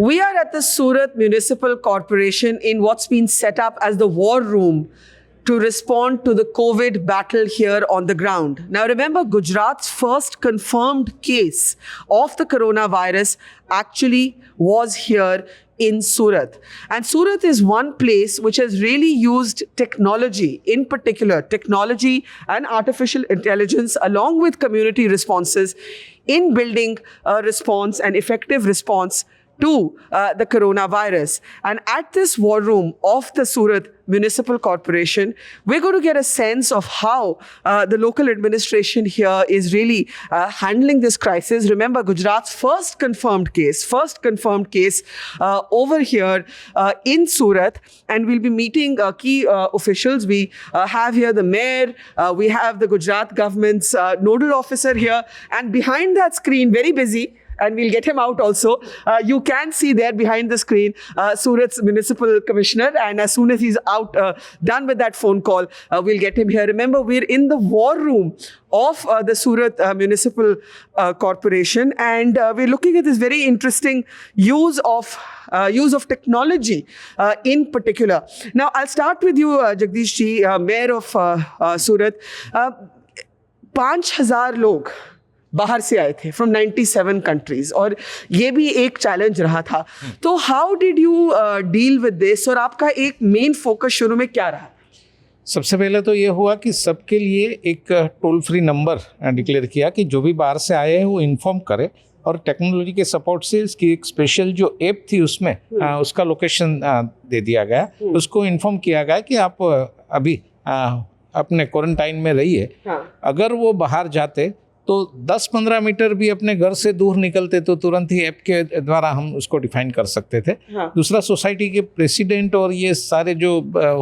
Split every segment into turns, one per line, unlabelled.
We are at the Surat Municipal Corporation in what's been set up as the war room to respond to the COVID battle here on the ground. Now remember, Gujarat's first confirmed case of the coronavirus actually was here in Surat. And Surat is one place which has really used technology, in particular technology and artificial intelligence along with community responses in building a response, an effective response to the coronavirus. And at this war room of the Surat Municipal Corporation, we're going to get a sense of how the local administration here is really handling this crisis. Remember, Gujarat's first confirmed case over here in Surat, and we'll be meeting key officials. We have here the mayor, we have the Gujarat government's nodal officer here, and behind that screen, very busy, and we'll get him out also. You can see there behind the screen Surat's municipal commissioner, and as soon as he's out, done with that phone call, we'll get him here. Remember, we're in the war room of the Surat Municipal Corporation, and we're looking at this very interesting use of technology in particular. Now, I'll start with you, Jagdish ji, Mayor of Surat. 5,000 लोग बाहर से आए थे from 97 countries, और ये भी एक challenge रहा था. तो how did you deal with this, और आपका एक मेन फोकस शुरू में क्या रहा?
सबसे पहले तो ये हुआ कि सबके लिए एक टोल फ्री नंबर डिक्लेयर किया कि जो भी बाहर से आए हैं वो इन्फॉर्म करे, और टेक्नोलॉजी के सपोर्ट से इसकी एक स्पेशल जो ऐप थी उसमें उसका लोकेशन दे दिया गया. उसको इन्फॉर्म किया गया कि आप अभी अपने क्वारंटाइन में रहिए. अगर वो बाहर जाते तो 10-15 मीटर भी अपने घर से दूर निकलते तो तुरंत ही ऐप के द्वारा हम उसको डिफाइन कर सकते थे. दूसरा, सोसाइटी के प्रेसिडेंट और ये सारे जो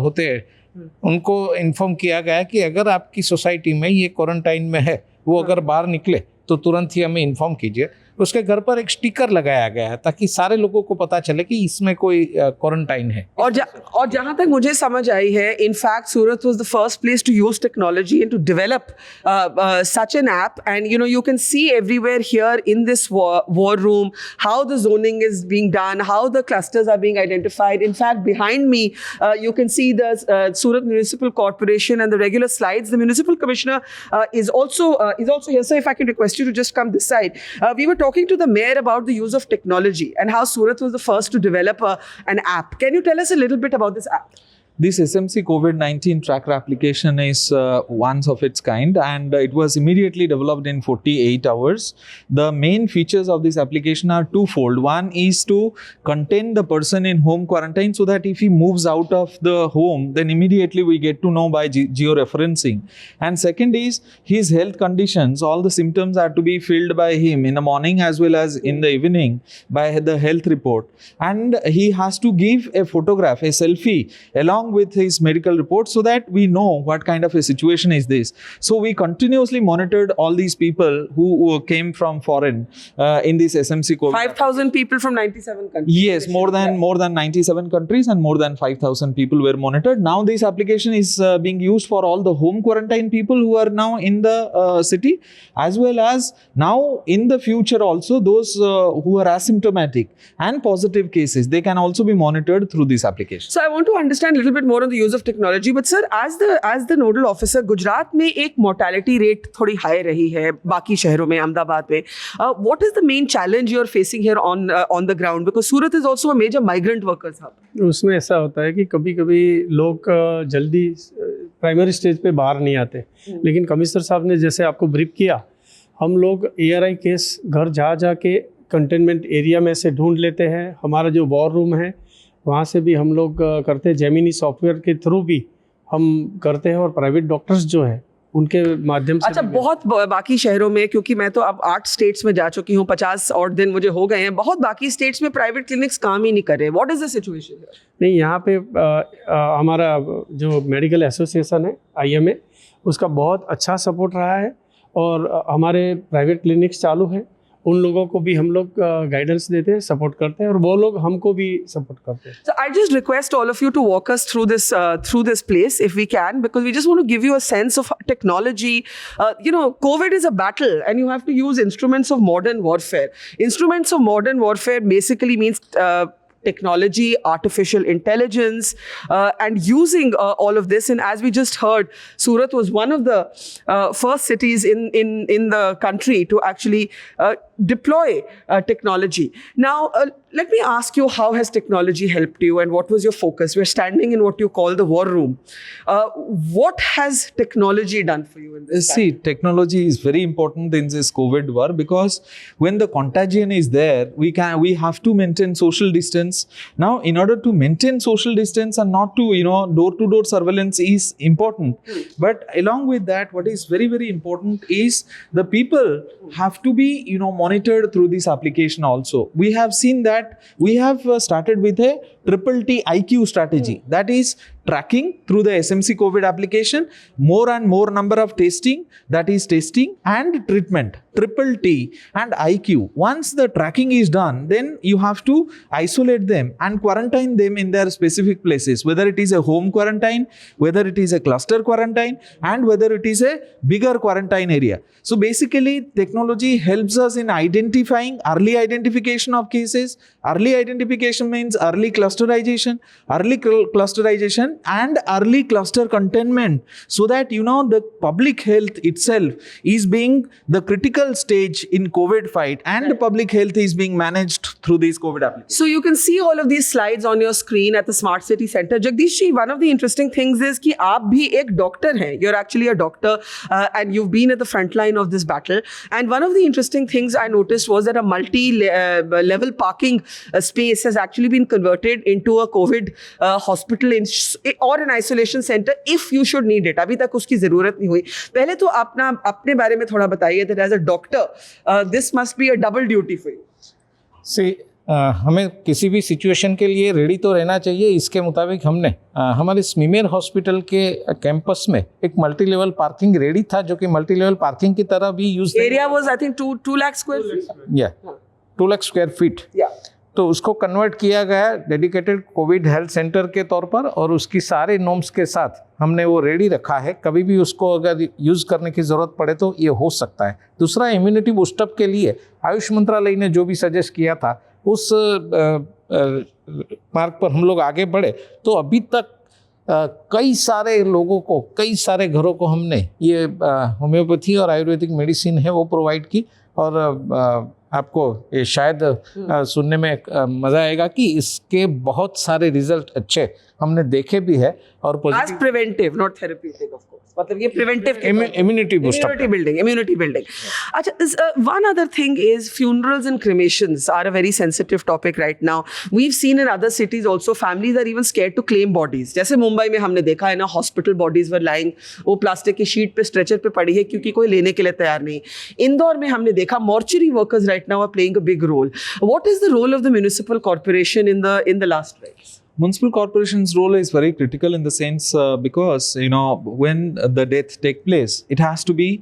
होते हैं उनको इन्फॉर्म किया गया कि अगर आपकी सोसाइटी में ये क्वारंटाइन में है, वो अगर बाहर निकले तो तुरंत ही हमें इन्फॉर्म कीजिए. उसके घर पर एक स्टिकर लगाया गया है ताकि सारे लोगों को पता चले कि इसमें कोई क्वारंटाइन है.
और जहाँ तक मुझे समझ आई है, in fact, Surat was the first place to use technology and to develop such an app. And you can see everywhere here in this war room how the zoning is being done, how the clusters are being identified. In fact, behind me, you can see the Surat Municipal Corporation and the regular slides. The municipal commissioner is also here. So, if I can request you to just come this side. We were talking to the mayor about the use of technology and how Surat was the first to develop an app. Can you tell us a little bit about this app?
This SMC COVID-19 tracker application is one of its kind, and it was immediately developed in 48 hours. The main features of this application are twofold. One is to contain the person in home quarantine so that if he moves out of the home, then immediately we get to know by geo-referencing. And second is his health conditions. All the symptoms are to be filled by him in the morning as well as in the evening by the health report. And he has to give a photograph, a selfie, along with his medical report so that we know what kind of a situation is this. So we continuously monitored all these people who came from foreign in this SMC COVID.
5,000 people from 97 countries.
Yes, more than 97 countries and more than 5,000 people were monitored. Now this application is being used for all the home quarantine people who are now in the city, as well as now in the future also those who are asymptomatic and positive cases, they can also be monitored through this application.
So I want to understand a little bit more on the use of technology, but sir, as the nodal officer, Gujarat में एक mortality rate थोड़ी high रही है बाकी शहरों में, अहमदाबाद में. What is the main challenge you are facing here on the ground, because Surat is also a major migrant workers hub?
उसमें ऐसा होता है कि कभी-कभी लोग जल्दी प्राइमरी स्टेज पे बाहर नहीं आते, लेकिन कमिश्नर साहब ने जैसे आपको ब्रीफ किया, हम लोग ARI केस घर जा के कंटेनमेंट एरिया में से ढूंढ लेते हैं. हमारा जो वॉर रूम है वहाँ से भी हम लोग करते हैं, जेमिनी सॉफ्टवेयर के थ्रू भी हम करते हैं, और प्राइवेट डॉक्टर्स जो हैं उनके माध्यम से.
अच्छा, बहुत बाकी शहरों में, क्योंकि मैं तो अब 8 स्टेट्स में जा चुकी हूँ, 50 और दिन मुझे हो गए हैं, बहुत बाकी स्टेट्स में प्राइवेट क्लिनिक्स काम ही नहीं कर रहे. What is the situation?
नहीं, यहाँ पे हमारा जो मेडिकल एसोसिएशन है IMA, उसका बहुत अच्छा सपोर्ट रहा है, और हमारे प्राइवेट क्लिनिक्स चालू हैं. उन लोगों को भी हम लोग गाइडेंस देते हैं, सपोर्ट करते हैं और वो लोग हमको भी सपोर्ट करते हैं.
So I just request all of you to walk us through this place if we can, because we just want to give you a sense of technology. COVID is a battle, and you have to use instruments of modern warfare. Instruments of modern warfare basically means technology, artificial intelligence, and using all of this. And as we just heard, Surat was one of the first cities in the country to actually deploy technology. Now, let me ask you, how has technology helped you and what was your focus? We're standing in what you call the war room. What has technology done for you in this?
See, technology is very important in this COVID war, because when the contagion is there, we have to maintain social distance. Now, in order to maintain social distance and not to, door-to-door surveillance is important. But along with that, what is very, very important is the people have to be, monitored through this application also. We have seen that we have started with a triple T IQ strategy. That is tracking through the SMC COVID application, more and more number of testing, that is testing and treatment, triple T and IQ. Once the tracking is done, then you have to isolate them and quarantine them in their specific places, whether it is a home quarantine, whether it is a cluster quarantine, and whether it is a bigger quarantine area. So basically, technology helps us in identifying early identification of cases. Early identification means early clusterization and early cluster containment, so that the public health itself is being the critical stage in COVID fight, and the public health is being managed through these COVID applications.
So you can see all of these slides on your screen at the Smart City Center. Jagdish ji, one of the interesting things is कि आप भी एक doctor हैं. You're actually a doctor, and you've been at the front line of this battle. And one of the interesting things I noticed was that a multi-level parking space has actually been converted into a COVID hospital or an isolation center if you should need it. अभी तक उसकी ज़रूरत नहीं हुई. पहले तो अपने बारे में थोड़ा बताइए, that as a doctor, this must be a double duty for you.
See, हमें किसी भी सिचुएशन के लिए रेडी तो रहना चाहिए. इसके मुताबिक हमने हमारे स्मीमेर हॉस्पिटल के कैंपस में एक मल्टी लेवल पार्किंग रेडी था, जो कि मल्टी लेवल पार्किंग की तरह भी use.
Area was I think 2 lakh square feet.
2 lakh square feet. तो उसको कन्वर्ट किया गया डेडिकेटेड कोविड हेल्थ सेंटर के तौर पर, और उसकी सारे नॉर्म्स के साथ हमने वो रेडी रखा है. कभी भी उसको अगर यूज़ करने की ज़रूरत पड़े तो ये हो सकता है. दूसरा, इम्यूनिटी बूस्टअप के लिए आयुष मंत्रालय ने जो भी सजेस्ट किया था, उस मार्ग पर हम लोग आगे बढ़े. तो अभी तक कई सारे लोगों को, कई सारे घरों को हमने ये होम्योपैथी और आयुर्वेदिक मेडिसिन है वो प्रोवाइड की. और आपको ये शायद सुनने में मज़ा आएगा कि इसके बहुत सारे रिजल्ट अच्छे हमने देखे भी है. और
as preventive, not therapeutic, of course. मतलब ये preventive
immunity booster,
immunity building. अच्छा, one other thing is funerals and cremations are a very sensitive topic right now. We've seen in other cities also, families are even scared to claim bodies. जैसे मुंबई में हमने देखा है ना, hospital bodies were lying, वो plastic की sheet पे stretcher पे पड़ी है क्योंकि कोई लेने के लिए तैयार नहीं. इंदौर में हमने देखा mortuary workers right now are playing a big role. What is the role of the municipal corporation in the last phase?
Municipal corporation's role is very critical in the sense because when the death take place, it has to be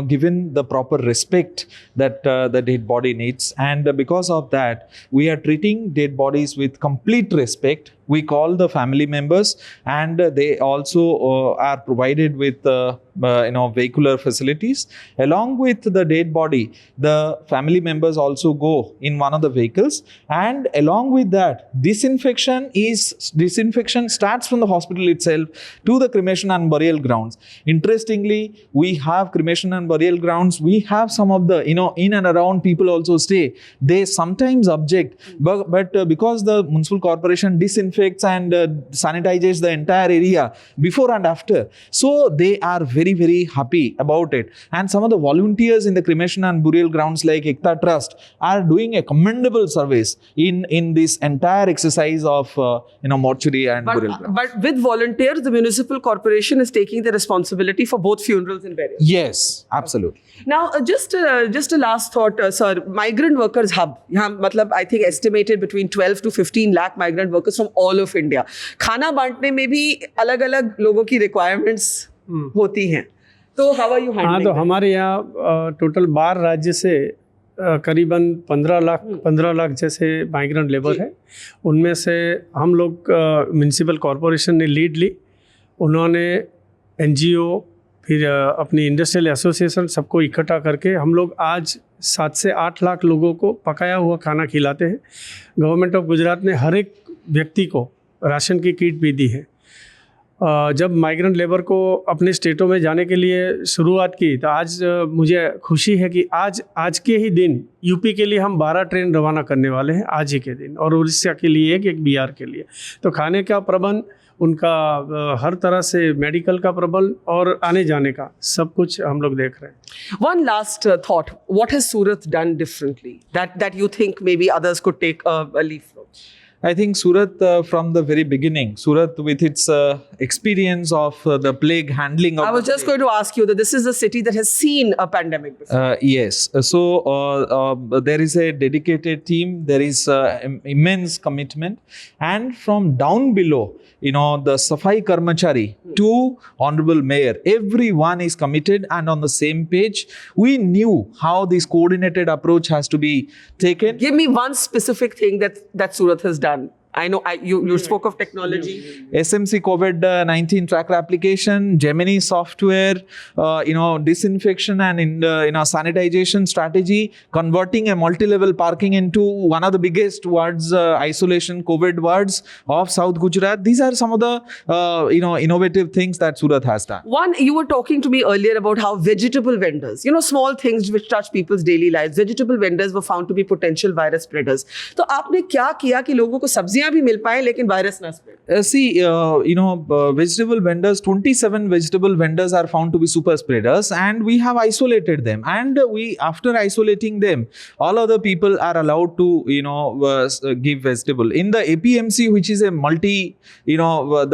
given the proper respect that the dead body needs, and because of that we are treating dead bodies with complete respect. We call the family members, and they also are provided with vehicular facilities. Along with the dead body, the family members also go in one of the vehicles, and along with that, disinfection starts from the hospital itself to the cremation and burial grounds. Interestingly, we have cremation and burial grounds. We have some of the in and around people also stay. They sometimes object, but because the municipal corporation disinfects and sanitizes the entire area before and after, so they are very, very happy about it. And some of the volunteers in the cremation and burial grounds like Ekta Trust are doing a commendable service in this entire exercise of mortuary and burial grounds.
But with volunteers, the municipal corporation is taking the responsibility for both funerals and burials.
Yes, absolutely.
Now, just a last thought, sir. Migrant workers hub. यहाँ मतलब I think estimated between 12 to 15 lakh migrant workers from all of India. खाना बांटने में भी अलग-अलग लोगों की requirements होती हैं. तो how are you handling?
हाँ, तो हमारे यहाँ टोटल 12 राज्य से करीबन 15 लाख जैसे माइग्रेंट लेबर है। उनमें से हम लोग म्यूनिसिपल कॉरपोरेशन ने लीड ली। उन्होंने एनजीओ फिर अपनी इंडस्ट्रियल एसोसिएशन सबको इकट्ठा करके हम लोग आज 7 से 8 लाख लोगों को पकाया हुआ खाना खिलाते हैं। गवर्नमेंट ऑफ गुजरात ने हर एक व्यक्ति को राशन की किट भी दी है। जब माइग्रेंट लेबर को अपने स्टेटों में जाने के लिए शुरुआत की तो आज मुझे खुशी है कि आज के ही दिन यूपी के लिए हम 12 ट्रेन रवाना करने वाले हैं आज ही के दिन, और उड़ीसा के लिए एक बिहार के लिए। तो खाने का प्रबंध, उनका हर तरह से मेडिकल का प्रबंध और आने जाने का सब कुछ हम लोग देख रहे हैं।
One last thought. What has Surat done differently that you think maybe others could take a leaf from?
I think Surat, from the very beginning, Surat with its experience of the plague handling of
I was just going to ask you that this is a city that has seen a pandemic before.
Yes. So there is a dedicated team, there is immense commitment, and from down below, the Safai Karmachari to Honorable Mayor, everyone is committed and on the same page. We knew how this coordinated approach has to be taken.
Give me one specific thing that Surat has done. I know you spoke of technology.
SMC COVID-19 tracker application, Gemini software, disinfection and sanitization strategy, converting a multi-level parking into one of the biggest wards, isolation COVID wards of South Gujarat. These are some of the innovative things that Surat has done.
One, you were talking to me earlier about how vegetable vendors, small things which touch people's daily lives, vegetable vendors were found to be potential virus spreaders. तो आपने क्या किया कि लोगों को सब्जियां भी मिल पाए लेकिन वायरस ना spread?
Vegetable vendors, 27 vegetable vendors are found to be super spreaders, and we have isolated them. And after isolating them, all other people are allowed to, give vegetable. In the APMC, which is a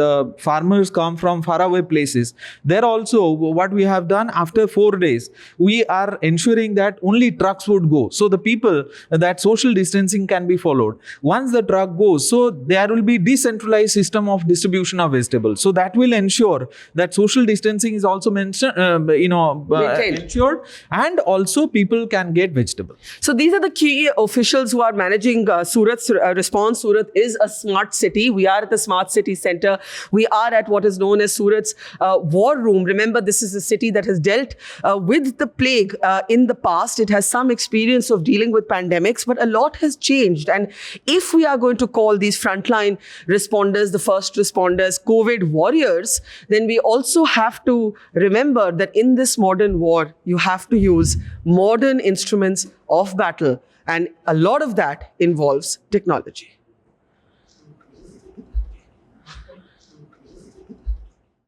the farmers come from faraway places. There also, what we have done after 4 days, we are ensuring that only trucks would go. So the people, that social distancing can be followed. Once the truck goes, so there will be decentralized system of distribution of vegetables. So that will ensure that social distancing is also ensured, and also people can get vegetables.
So these are the key officials who are managing Surat's response. Surat is a smart city. We are at the Smart City Center. We are at what is known as Surat's war room. Remember, this is a city that has dealt with the plague in the past. It has some experience of dealing with pandemics, but a lot has changed. And if we are going to call these frontline responders, the first responders, COVID warriors, then we also have to remember that in this modern war, you have to use modern instruments of battle, and a lot of that involves technology.